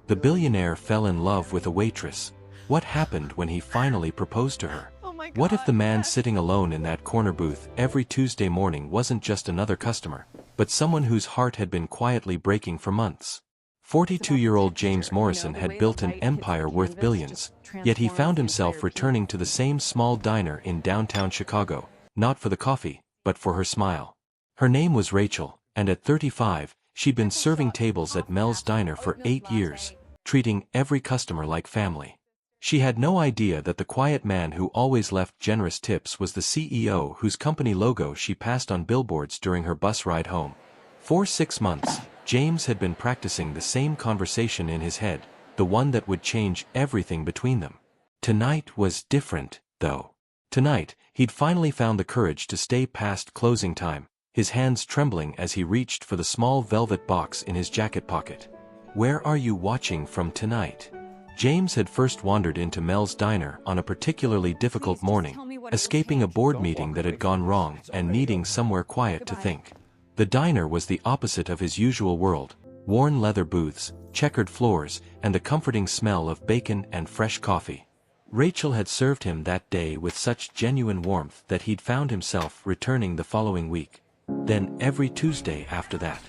The billionaire fell in love with a waitress. What happened when he finally proposed to her? Oh my God. What if the man sitting alone in that corner booth every Tuesday morning wasn't just another customer, but someone whose heart had been quietly breaking for months? 42-year-old James Morrison had built an empire worth billions, yet he found himself returning to the same small diner in downtown Chicago, not for the coffee, but for her smile. Her name was Rachel, and at 35, she'd been serving tables at Mel's Diner for 8 years, treating every customer like family. She had no idea that the quiet man who always left generous tips was the CEO whose company logo she passed on billboards during her bus ride home. For 6 months, James had been practicing the same conversation in his head, the one that would change everything between them. Tonight was different, though. Tonight, he'd finally found the courage to stay past closing time, his hands trembling as he reached for the small velvet box in his jacket pocket. "Where are you watching from tonight?" James had first wandered into Mel's Diner on a particularly difficult morning, escaping a board meeting that had gone wrong and needing somewhere quiet to think. The diner was the opposite of his usual world: worn leather booths, checkered floors, and the comforting smell of bacon and fresh coffee. Rachel had served him that day with such genuine warmth that he'd found himself returning the following week. Then every Tuesday after that.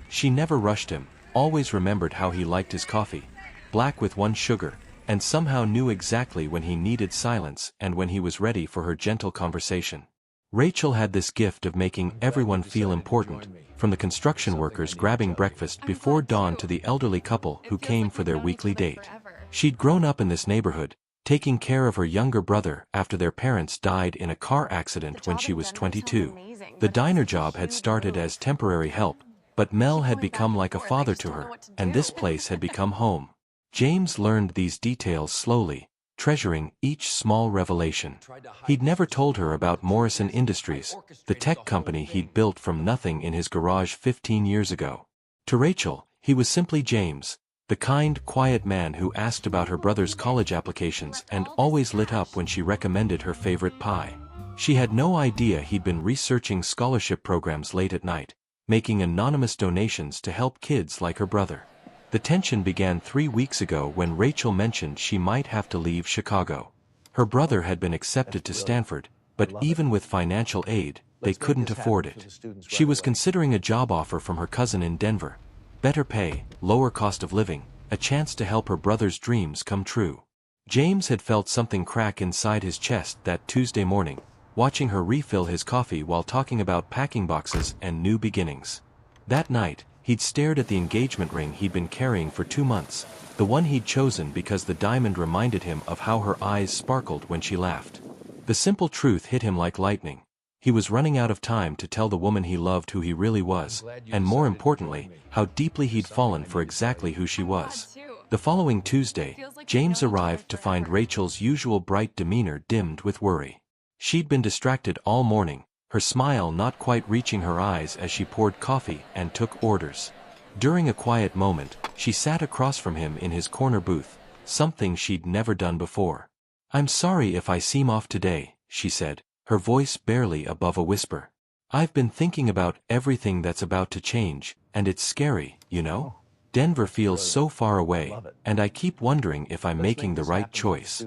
She never rushed him, always remembered how he liked his coffee, black with 1 sugar, and somehow knew exactly when he needed silence and when he was ready for her gentle conversation. Rachel had this gift of making everyone feel important, from the construction workers grabbing breakfast before dawn to the elderly couple who came for their weekly date. She'd grown up in this neighborhood, taking care of her younger brother after their parents died in a car accident when she was 22. The diner job had started as temporary help, but Mel had become like a father to her, and this place had become home. James learned these details slowly, treasuring each small revelation. He'd never told her about Morrison Industries, the tech company he'd built from nothing in his garage 15 years ago. To Rachel, he was simply James, the kind, quiet man who asked about her brother's college applications and always lit up when she recommended her favorite pie. She had no idea he'd been researching scholarship programs late at night, making anonymous donations to help kids like her brother. The tension began 3 weeks ago when Rachel mentioned she might have to leave Chicago. Her brother had been accepted to Stanford, but even with financial aid, they couldn't afford it. She was considering a job offer from her cousin in Denver. Better pay, lower cost of living, a chance to help her brother's dreams come true. James had felt something crack inside his chest that Tuesday morning, watching her refill his coffee while talking about packing boxes and new beginnings. That night, he'd stared at the engagement ring he'd been carrying for 2 months, the one he'd chosen because the diamond reminded him of how her eyes sparkled when she laughed. The simple truth hit him like lightning. He was running out of time to tell the woman he loved who he really was, and more importantly, how deeply he'd fallen for exactly who she was. The following Tuesday, James arrived to find Rachel's usual bright demeanor dimmed with worry. She'd been distracted all morning, her smile not quite reaching her eyes as she poured coffee and took orders. During a quiet moment, she sat across from him in his corner booth, something she'd never done before. "I'm sorry if I seem off today," she said, her voice barely above a whisper. "I've been thinking about everything that's about to change, and it's scary, you know? Denver feels so far away, and I keep wondering if I'm making the right choice."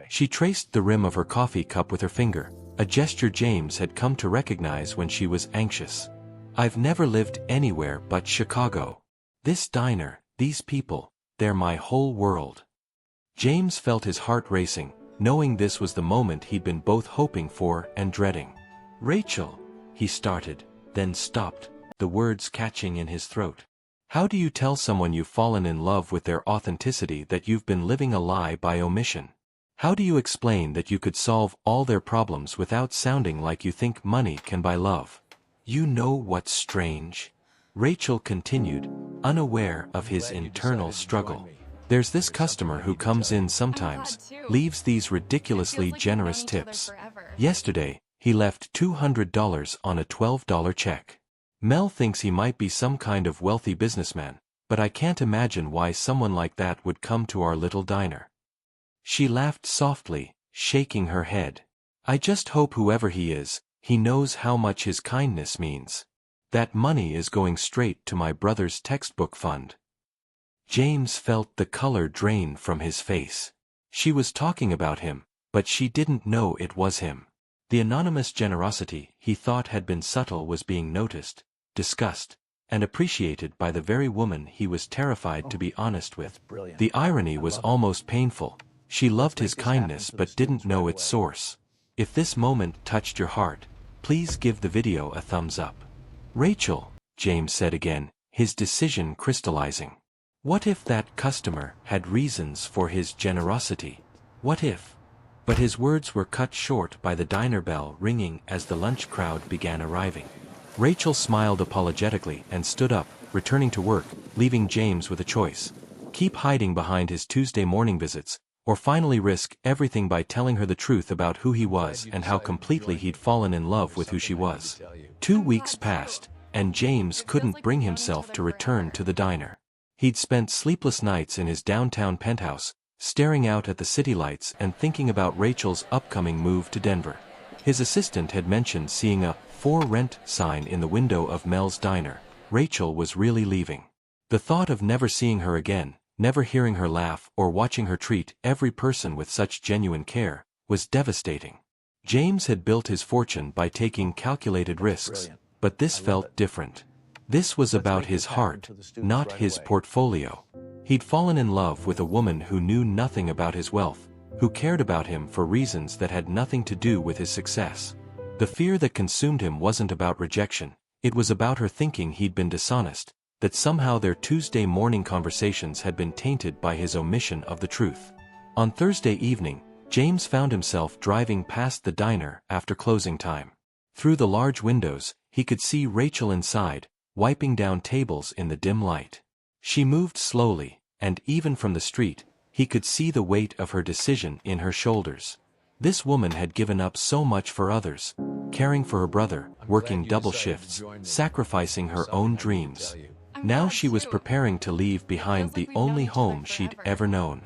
She traced the rim of her coffee cup with her finger, a gesture James had come to recognize when she was anxious. "I've never lived anywhere but Chicago. This diner, these people, they're my whole world." James felt his heart racing, knowing this was the moment he'd been both hoping for and dreading. "Rachel," he started, then stopped, the words catching in his throat. "How do you tell someone you've fallen in love with their authenticity that you've been living a lie by omission? How do you explain that you could solve all their problems without sounding like you think money can buy love?" "You know what's strange?" Rachel continued, unaware of his internal struggle. "There's this customer who comes in sometimes, leaves these ridiculously generous tips. Yesterday, he left $200 on a $12 check. Mel thinks he might be some kind of wealthy businessman, but I can't imagine why someone like that would come to our little diner." She laughed softly, shaking her head. "I just hope whoever he is, he knows how much his kindness means. That money is going straight to my brother's textbook fund." James felt the color drain from his face. She was talking about him, but she didn't know it was him. The anonymous generosity he thought had been subtle was being noticed, discussed, and appreciated by the very woman he was terrified to be honest with. The irony was almost painful. She loved his kindness but didn't know its source. If this moment touched your heart, please give the video a thumbs up. Rachel, James said again, his decision crystallizing. What if that customer had reasons for his generosity? What if? But his words were cut short by the diner bell ringing as the lunch crowd began arriving. Rachel smiled apologetically and stood up, returning to work, leaving James with a choice. Keep hiding behind his Tuesday morning visits, or finally risk everything by telling her the truth about who he was and how completely he'd fallen in love with who she was. 2 weeks passed, and James couldn't bring himself to return to the diner. He'd spent sleepless nights in his downtown penthouse, staring out at the city lights and thinking about Rachel's upcoming move to Denver. His assistant had mentioned seeing a "for rent" sign in the window of Mel's diner. Rachel was really leaving. The thought of never seeing her again, never hearing her laugh or watching her treat every person with such genuine care, was devastating. James had built his fortune by taking calculated risks, but this felt different. This was about his heart, not his portfolio. He'd fallen in love with a woman who knew nothing about his wealth, who cared about him for reasons that had nothing to do with his success. The fear that consumed him wasn't about rejection, it was about her thinking he'd been dishonest, that somehow their Tuesday morning conversations had been tainted by his omission of the truth. On Thursday evening, James found himself driving past the diner after closing time. Through the large windows, he could see Rachel inside, wiping down tables in the dim light. She moved slowly, and even from the street, he could see the weight of her decision in her shoulders. This woman had given up so much for others, caring for her brother, working double shifts, sacrificing her own dreams. Now she was preparing to leave behind the only home she'd ever known.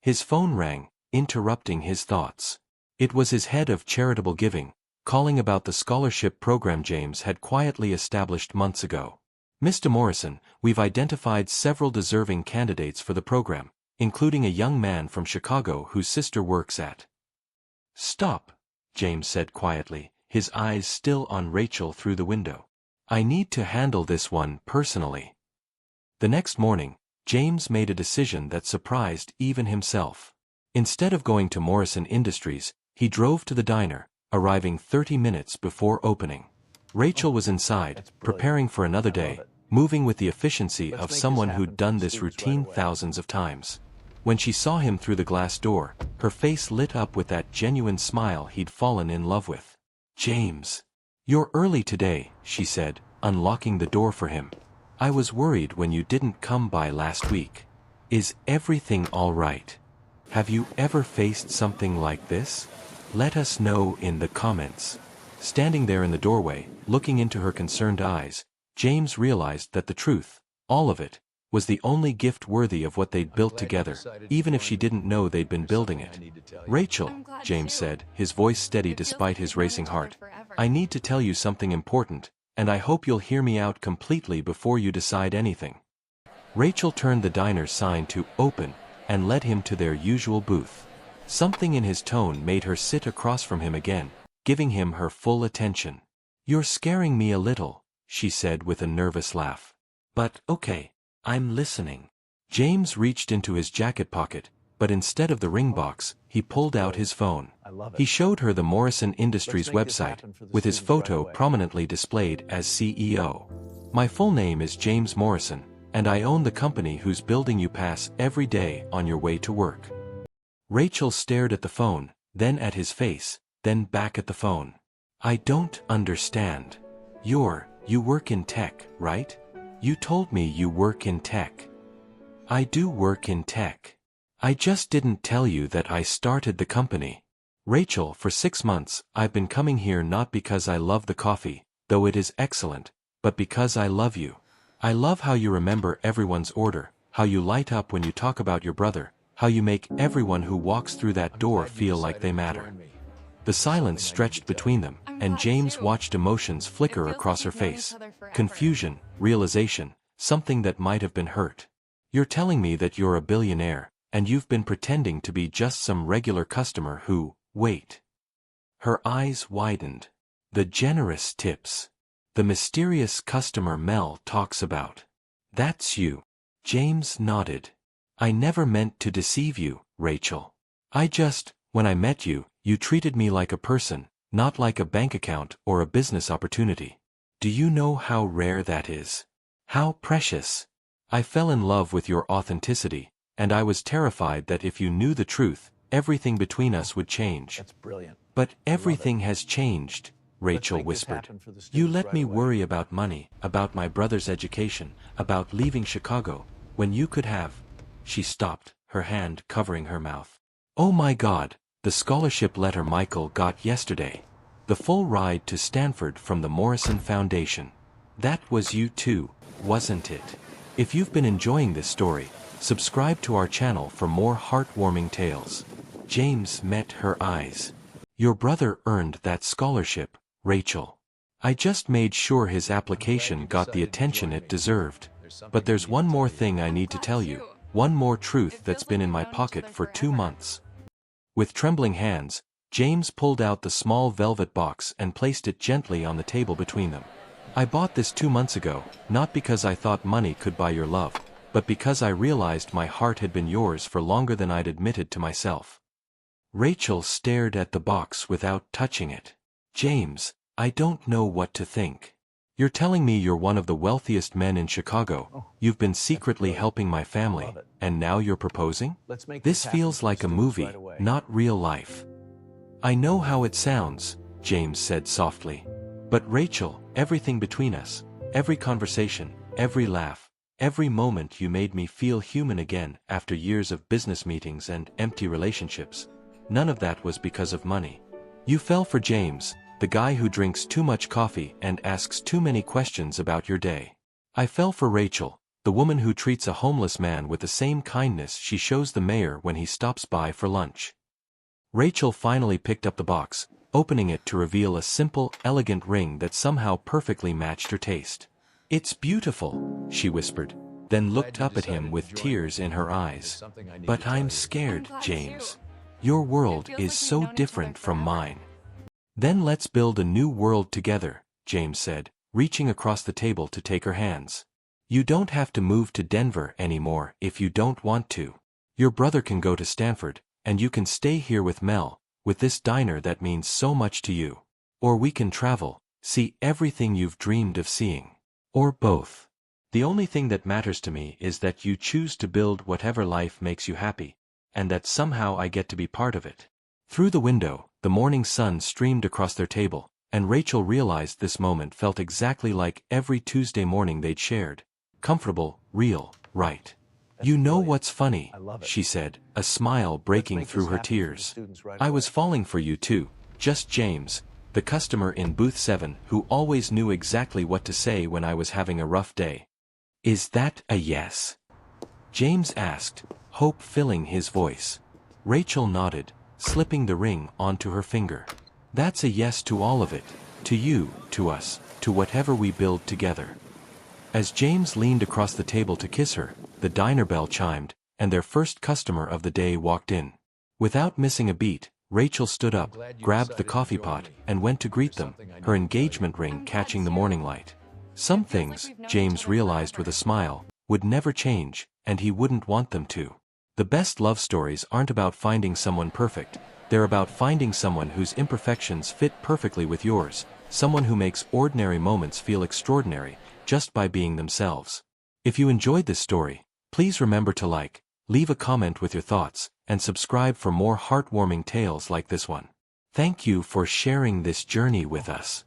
His phone rang, interrupting his thoughts. It was his head of charitable giving, calling about the scholarship program James had quietly established months ago. "Mr. Morrison, we've identified several deserving candidates for the program, including a young man from Chicago whose sister works at..." "Stop," James said quietly, his eyes still on Rachel through the window. "I need to handle this one personally." The next morning, James made a decision that surprised even himself. Instead of going to Morrison Industries, he drove to the diner, arriving 30 minutes before opening. Rachel was inside, preparing for another day, moving with the efficiency of someone who'd done this routine thousands of times. When she saw him through the glass door, her face lit up with that genuine smile he'd fallen in love with. "James, you're early today," she said, unlocking the door for him. "I was worried when you didn't come by last week. Is everything all right? Have you ever faced something like this? Let us know in the comments." Standing there in the doorway, looking into her concerned eyes, James realized that the truth, all of it, was the only gift worthy of what they'd built together, even if she didn't know they'd been building it. "Rachel," James said, his voice steady despite his racing heart, "I need to tell you something important, and I hope you'll hear me out completely before you decide anything." Rachel turned the diner sign to "Open" and led him to their usual booth. Something in his tone made her sit across from him again, giving him her full attention. "You're scaring me a little," she said with a nervous laugh. "But okay, I'm listening." James reached into his jacket pocket, but instead of the ring box, he pulled out his phone. He showed her the Morrison Industries website, with his photo prominently displayed as CEO. "My full name is James Morrison, and I own the company whose building you pass every day on your way to work." Rachel stared at the phone, then at his face, then back at the phone. "I don't understand. You work in tech, right? You told me you work in tech." "I do work in tech. I just didn't tell you that I started the company." "Rachel, for 6 months, I've been coming here not because I love the coffee, though it is excellent, but because I love you. I love how you remember everyone's order, how you light up when you talk about your brother, how you make everyone who walks through that door feel like they matter." The silence stretched between them, and James watched emotions flicker across her face. Confusion, realization, something that might have been hurt. You're telling me that you're a billionaire, and you've been pretending to be just some regular customer who, wait. Her eyes widened. The generous tips. The mysterious customer Mel talks about. That's you. James nodded. I never meant to deceive you, Rachel. When I met you, you treated me like a person, not like a bank account or a business opportunity. Do you know how rare that is? How precious? I fell in love with your authenticity, and I was terrified that if you knew the truth, everything between us would change. That's brilliant. But everything has changed, Rachel whispered. You let me worry about money, about my brother's education, about leaving Chicago, when you could have. She stopped, her hand covering her mouth. Oh my God, the scholarship letter Michael got yesterday. The full ride to Stanford from the Morrison Foundation. That was you too, wasn't it? If you've been enjoying this story, subscribe to our channel for more heartwarming tales. James met her eyes. Your brother earned that scholarship, Rachel. I just made sure his application got the attention it deserved. But there's one more thing I need to tell you, one more truth that's been in my pocket for 2 months. With trembling hands, James pulled out the small velvet box and placed it gently on the table between them. I bought this 2 months ago, not because I thought money could buy your love, but because I realized my heart had been yours for longer than I'd admitted to myself. Rachel stared at the box without touching it. James, I don't know what to think. You're telling me you're one of the wealthiest men in Chicago, you've been secretly helping my family, and now you're proposing? This feels like a movie, not real life. I know how it sounds, James said softly. But Rachel, everything between us, every conversation, every laugh, every moment you made me feel human again after years of business meetings and empty relationships. None of that was because of money. You fell for James, the guy who drinks too much coffee and asks too many questions about your day. I fell for Rachel, the woman who treats a homeless man with the same kindness she shows the mayor when he stops by for lunch. Rachel finally picked up the box, opening it to reveal a simple, elegant ring that somehow perfectly matched her taste. It's beautiful, she whispered, then looked up at him with tears in her eyes. But I'm scared, James. Your world is so different from mine. Then let's build a new world together, James said, reaching across the table to take her hands. You don't have to move to Denver anymore if you don't want to. Your brother can go to Stanford, and you can stay here with Mel, with this diner that means so much to you. Or we can travel, see everything you've dreamed of seeing. Or both. The only thing that matters to me is that you choose to build whatever life makes you happy, and that somehow I get to be part of it. Through the window, the morning sun streamed across their table, and Rachel realized this moment felt exactly like every Tuesday morning they'd shared. Comfortable, real, right. You know what's funny, she said, a smile breaking through her tears. I was falling for you too, just James, the customer in booth 7 who always knew exactly what to say when I was having a rough day. Is that a yes? James asked, hope filling his voice. Rachel nodded, slipping the ring onto her finger. That's a yes to all of it, to you, to us, to whatever we build together. As James leaned across the table to kiss her, the diner bell chimed, and their first customer of the day walked in. Without missing a beat, Rachel stood up, grabbed the coffee pot, and went to greet them, her engagement ring catching the morning light. Some things, James realized with a smile, would never change, and he wouldn't want them to. The best love stories aren't about finding someone perfect, they're about finding someone whose imperfections fit perfectly with yours, someone who makes ordinary moments feel extraordinary, just by being themselves. If you enjoyed this story, please remember to like, leave a comment with your thoughts, and subscribe for more heartwarming tales like this one. Thank you for sharing this journey with us.